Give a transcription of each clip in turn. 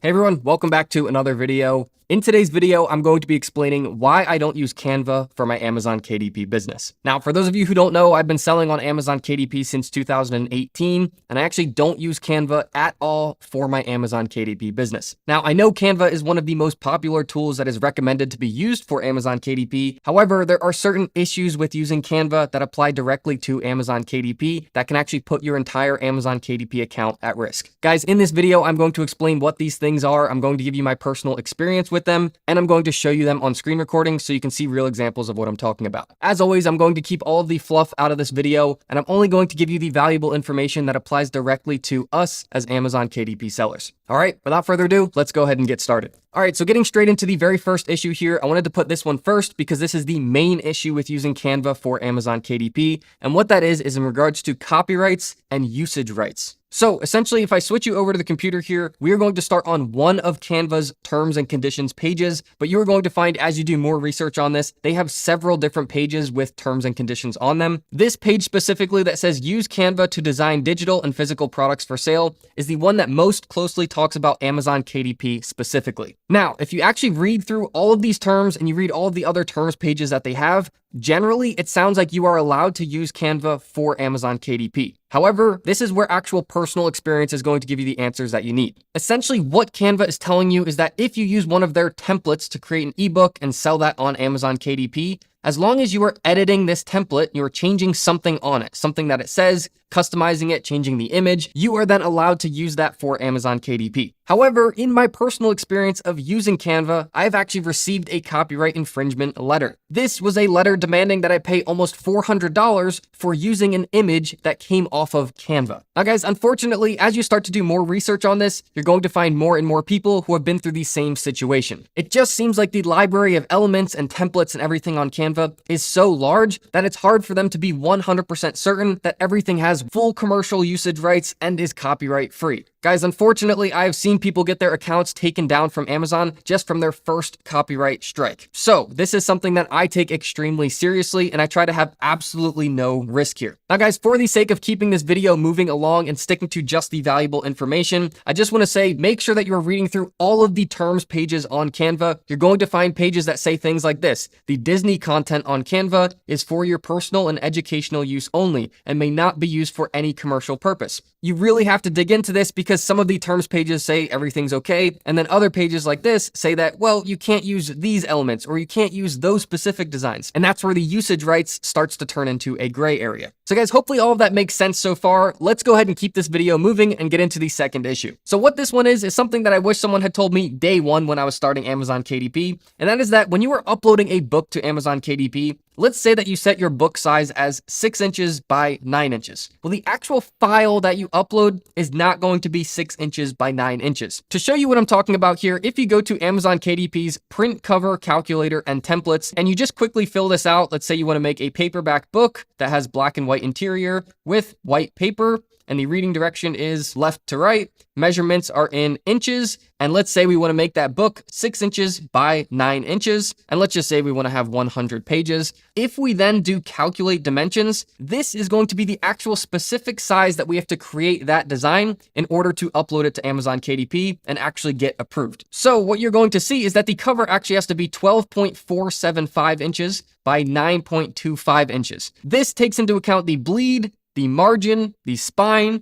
Hey everyone, welcome back to another video. In today's video, I'm going to be explaining why I don't use Canva for my Amazon KDP business. Now, for those of you who don't know, I've been selling on Amazon KDP since 2018, and I actually don't use Canva at all for my Amazon KDP business. Now, I know Canva is one of the most popular tools that is recommended to be used for Amazon KDP. However, there are certain issues with using Canva that apply directly to Amazon KDP that can actually put your entire Amazon KDP account at risk. Guys, in this video, I'm going to explain what these things are. I'm going to give you my personal experience with them, and I'm going to show you them on screen recording so you can see real examples of what I'm talking about. As always, I'm going to keep all of the fluff out of this video, and I'm only going to give you the valuable information that applies directly to us as Amazon KDP sellers. All right, without further ado, let's go ahead and get started. All right, so getting straight into the very first issue here, I wanted to put this one first because this is the main issue with using Canva for Amazon KDP. And what that is in regards to copyrights and usage rights. So essentially, if I switch you over to the computer here, we are going to start on one of Canva's terms and conditions pages, but you are going to find as you do more research on this, they have several different pages with terms and conditions on them. This page specifically that says use Canva to design digital and physical products for sale is the one that most closely talks about Amazon KDP specifically. Now, if you actually read through all of these terms and you read all of the other terms pages that they have, generally, it sounds like you are allowed to use Canva for Amazon KDP. However, this is where actual personal experience is going to give you the answers that you need. Essentially, what Canva is telling you is that if you use one of their templates to create an ebook and sell that on Amazon KDP, as long as you are editing this template, you are changing something on it, something that it says, customizing it, changing the image, you are then allowed to use that for Amazon KDP. However, in my personal experience of using Canva, I've actually received a copyright infringement letter. This was a letter demanding that I pay almost $400 for using an image that came off of Canva. Now guys, unfortunately, as you start to do more research on this, you're going to find more and more people who have been through the same situation. It just seems like the library of elements and templates and everything on Canva is so large that it's hard for them to be 100% certain that everything has full commercial usage rights and is copyright free. Guys, unfortunately, I've seen people get their accounts taken down from Amazon just from their first copyright strike. So this is something that I take extremely seriously, and I try to have absolutely no risk here. Now guys, for the sake of keeping this video moving along and sticking to just the valuable information, I just want to say, make sure that you're reading through all of the terms pages on Canva. You're going to find pages that say things like this: the Disney content on Canva is for your personal and educational use only and may not be used for any commercial purpose. You really have to dig into this because some of the terms pages say everything's okay, and then other pages like this say that, well, you can't use these elements or you can't use those specific designs. And that's where the usage rights starts to turn into a gray area. So guys, hopefully all of that makes sense so far. Let's go ahead and keep this video moving and get into the second issue. So what this one is something that I wish someone had told me day one when I was starting Amazon KDP, and that is that when you are uploading a book to Amazon KDP, let's say that you set your book size as 6 inches by 9 inches. Well, the actual file that you upload is not going to be 6 inches by 9 inches. To show you what I'm talking about here, if you go to Amazon KDP's print cover calculator and templates, and you just quickly fill this out, let's say you want to make a paperback book that has black and white interior with white paper, and the reading direction is left to right. Measurements are in inches. And let's say we want to make that book 6 inches by 9 inches. And let's just say we want to have 100 pages. If we then do calculate dimensions, this is going to be the actual specific size that we have to create that design in order to upload it to Amazon KDP and actually get approved. So what you're going to see is that the cover actually has to be 12.475 inches by 9.25 inches. This takes into account the bleed, the margin, the spine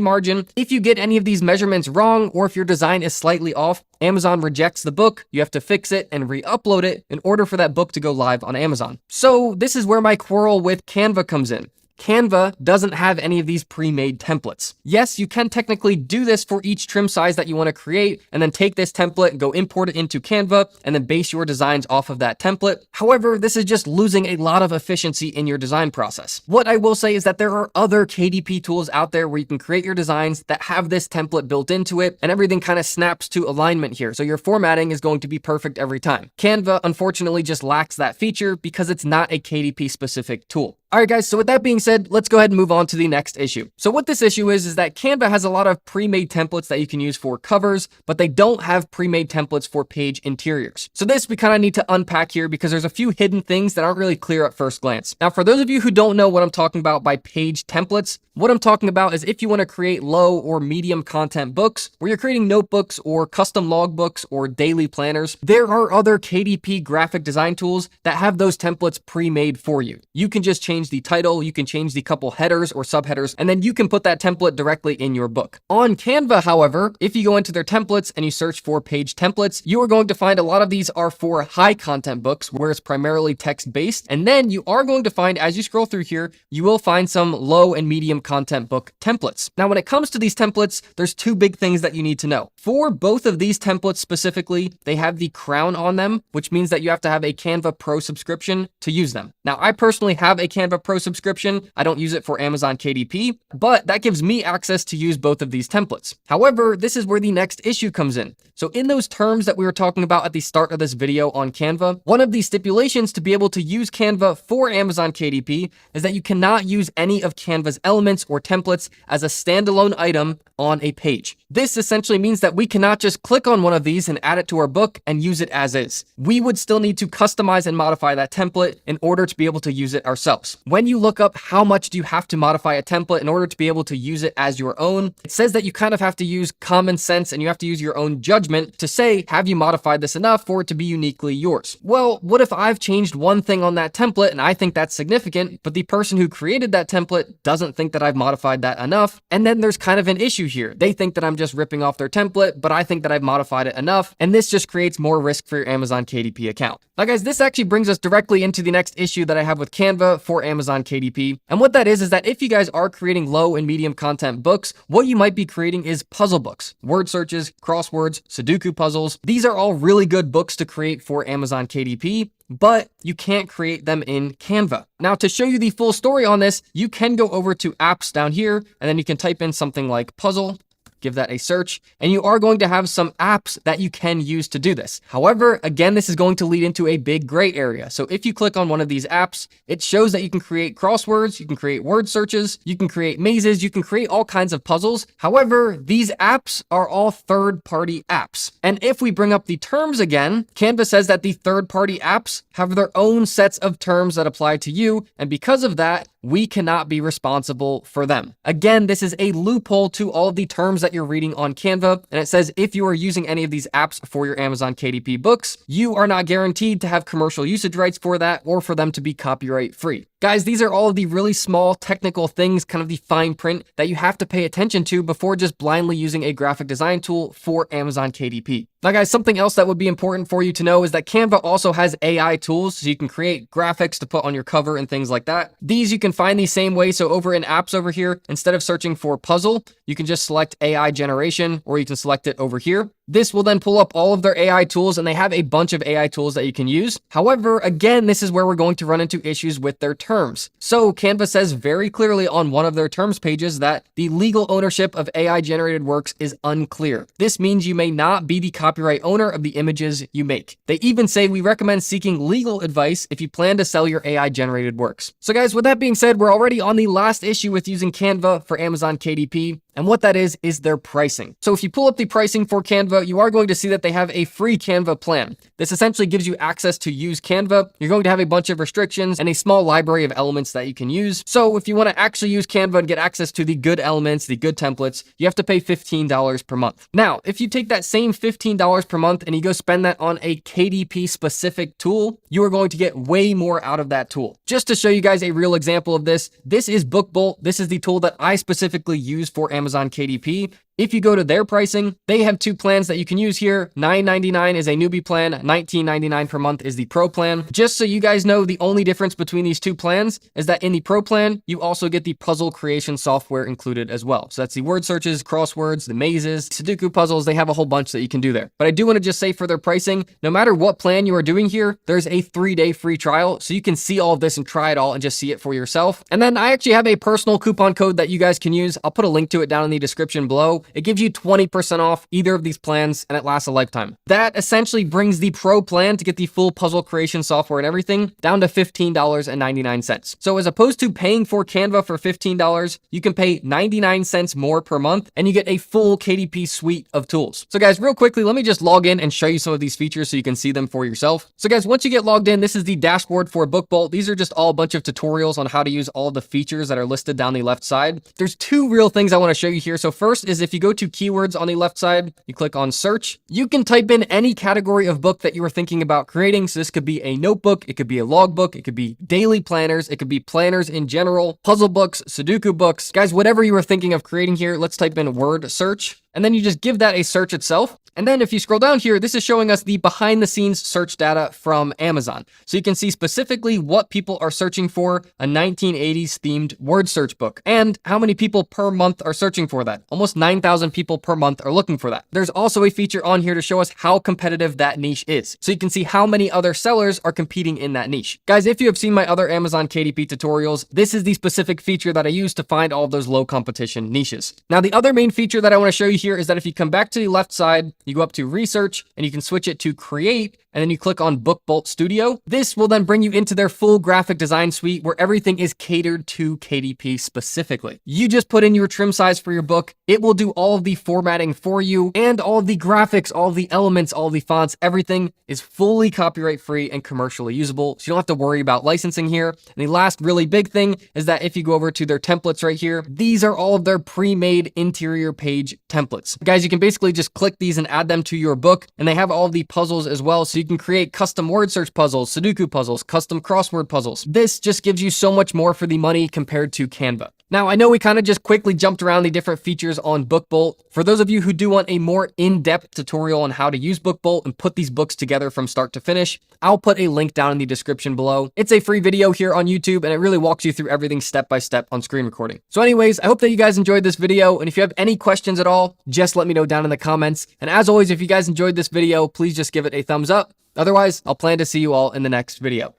margin. If you get any of these measurements wrong, or if your design is slightly off, Amazon rejects the book. You have to fix it and re-upload it in order for that book to go live on Amazon. So this is where my quarrel with Canva comes in. Canva doesn't have any of these pre-made templates. Yes, you can technically do this for each trim size that you want to create, and then take this template and go import it into Canva, and then base your designs off of that template. However, this is just losing a lot of efficiency in your design process. What I will say is that there are other KDP tools out there where you can create your designs that have this template built into it, and everything kind of snaps to alignment here. So your formatting is going to be perfect every time. Canva, unfortunately, just lacks that feature because it's not a KDP specific tool. All right, guys, so with that being said, let's go ahead and move on to the next issue. So what this issue is that Canva has a lot of pre-made templates that you can use for covers, but they don't have pre-made templates for page interiors. So this we kind of need to unpack here because there's a few hidden things that aren't really clear at first glance. Now, for those of you who don't know what I'm talking about by page templates, what I'm talking about is if you want to create low or medium content books, where you're creating notebooks or custom logbooks or daily planners, there are other KDP graphic design tools that have those templates pre-made for you. You can just change the title, you can change the couple headers or subheaders, and then you can put that template directly in your book. On Canva, however, if you go into their templates and you search for page templates, you are going to find a lot of these are for high content books where it's primarily text-based. And then you are going to find, as you scroll through here, you will find some low and medium content book templates. Now, when it comes to these templates, there's two big things that you need to know. For both of these templates specifically, they have the crown on them, which means that you have to have a Canva Pro subscription to use them. Now, I personally have a Canva Pro subscription. I don't use it for Amazon KDP, but that gives me access to use both of these templates. However, this is where the next issue comes in. So in those terms that we were talking about at the start of this video on Canva, one of the stipulations to be able to use Canva for Amazon KDP is that you cannot use any of Canva's elements or templates as a standalone item on a page. This essentially means that we cannot just click on one of these and add it to our book and use it as is. We would still need to customize and modify that template in order to be able to use it ourselves. When you look up how much do you have to modify a template in order to be able to use it as your own, it says that you kind of have to use common sense and you have to use your own judgment to say, have you modified this enough for it to be uniquely yours? Well, what if I've changed one thing on that template and I think that's significant, but the person who created that template doesn't think that I've modified that enough? And then there's kind of an issue here. They think that I'm just ripping off their template, but I think that I've modified it enough. And this just creates more risk for your Amazon KDP account. Now, guys, this actually brings us directly into the next issue that I have with Canva for Amazon KDP. And what that is that if you guys are creating low and medium content books, what you might be creating is puzzle books, word searches, crosswords, Sudoku puzzles. These are all really good books to create for Amazon KDP, but you can't create them in Canva. Now, to show you the full story on this, you can go over to apps down here, and then you can type in something like puzzle. Give that a search, and you are going to have some apps that you can use to do this. However, again, this is going to lead into a big gray area. So if you click on one of these apps, it shows that you can create crosswords, you can create word searches, you can create mazes, you can create all kinds of puzzles. However, these apps are all third-party apps. And if we bring up the terms again, Canva says that the third-party apps have their own sets of terms that apply to you, and because of that, we cannot be responsible for them. Again, this is a loophole to all of the terms that you're reading on Canva, and it says if you are using any of these apps for your Amazon KDP books, you are not guaranteed to have commercial usage rights for that or for them to be copyright free. Guys, these are all of the really small technical things, kind of the fine print that you have to pay attention to before just blindly using a graphic design tool for Amazon KDP. Now, guys, something else that would be important for you to know is that Canva also has AI tools, so you can create graphics to put on your cover and things like that. These you can find the same way. So over in apps over here, instead of searching for puzzle, you can just select AI generation, or you can select it over here. This will then pull up all of their AI tools, and they have a bunch of AI tools that you can use. However, again, this is where we're going to run into issues with their terms. So Canva says very clearly on one of their terms pages that the legal ownership of AI generated works is unclear. This means you may not be the copyright owner of the images you make. They even say we recommend seeking legal advice if you plan to sell your AI generated works. So guys, with that being said, we're already on the last issue with using Canva for Amazon KDP. And what that is their pricing. So if you pull up the pricing for Canva, you are going to see that they have a free Canva plan. This essentially gives you access to use Canva. You're going to have a bunch of restrictions and a small library of elements that you can use. So if you want to actually use Canva and get access to the good elements, the good templates, you have to pay $15 per month. Now, if you take that same $15 per month and you go spend that on a KDP specific tool, you are going to get way more out of that tool. Just to show you guys a real example of this, this is BookBolt. This is the tool that I specifically use for Amazon KDP. If you go to their pricing, they have two plans that you can use here. $9.99 is a newbie plan, $19.99 per month is the pro plan. Just so you guys know, the only difference between these two plans is that in the pro plan, you also get the puzzle creation software included as well. So that's the word searches, crosswords, the mazes, Sudoku puzzles. They have a whole bunch that you can do there. But I do want to just say for their pricing, no matter what plan you are doing here, there's a 3-day free trial. So you can see all of this and try it all and just see it for yourself. And then I actually have a personal coupon code that you guys can use. I'll put a link to it down down in the description below. It gives you 20% off either of these plans, and it lasts a lifetime. That essentially brings the pro plan to get the full puzzle creation software and everything down to $15.99. So as opposed to paying for Canva for $15, you can pay 99 cents more per month and you get a full KDP suite of tools. So guys, real quickly, let me just log in and show you some of these features so you can see them for yourself. So guys, once you get logged in, this is the dashboard for BookBolt. These are just all a bunch of tutorials on how to use all the features that are listed down the left side. There's two real things I want to show you here. So first is if you go to keywords on the left side, you click on search, you can type in any category of book that you were thinking about creating. So this could be a notebook, it could be a logbook, it could be daily planners, it could be planners in general, puzzle books, Sudoku books. Guys, whatever you were thinking of creating here, let's type in word search. And then you just give that a search itself. And then if you scroll down here, this is showing us the behind the scenes search data from Amazon. So you can see specifically what people are searching for a 1980s themed word search book and how many people per month are searching for that. Almost 9,000 people per month are looking for that. There's also a feature on here to show us how competitive that niche is. So you can see how many other sellers are competing in that niche. Guys, if you have seen my other Amazon KDP tutorials, this is the specific feature that I use to find all of those low competition niches. Now, the other main feature that I want to show you here is that if you come back to the left side, you go up to research and you can switch it to create, and then you click on BookBolt Studio. This will then bring you into their full graphic design suite where everything is catered to KDP specifically. You just put in your trim size for your book. It will do all of the formatting for you and all of the graphics, all of the elements, all of the fonts, everything is fully copyright free and commercially usable. So you don't have to worry about licensing here. And the last really big thing is that if you go over to their templates right here, these are all of their pre-made interior page templates. Guys, you can basically just click these and add them to your book, and they have all of the puzzles as well. So you can create custom word search puzzles, Sudoku puzzles, custom crossword puzzles. This just gives you so much more for the money compared to Canva. Now, I know we kind of just quickly jumped around the different features on BookBolt. For those of you who do want a more in-depth tutorial on how to use BookBolt and put these books together from start to finish, I'll put a link down in the description below. It's a free video here on YouTube, and it really walks you through everything step by step on screen recording. So anyways, I hope that you guys enjoyed this video, and if you have any questions at all, just let me know down in the comments. And as always, if you guys enjoyed this video, please just give it a thumbs up. Otherwise, I'll plan to see you all in the next video.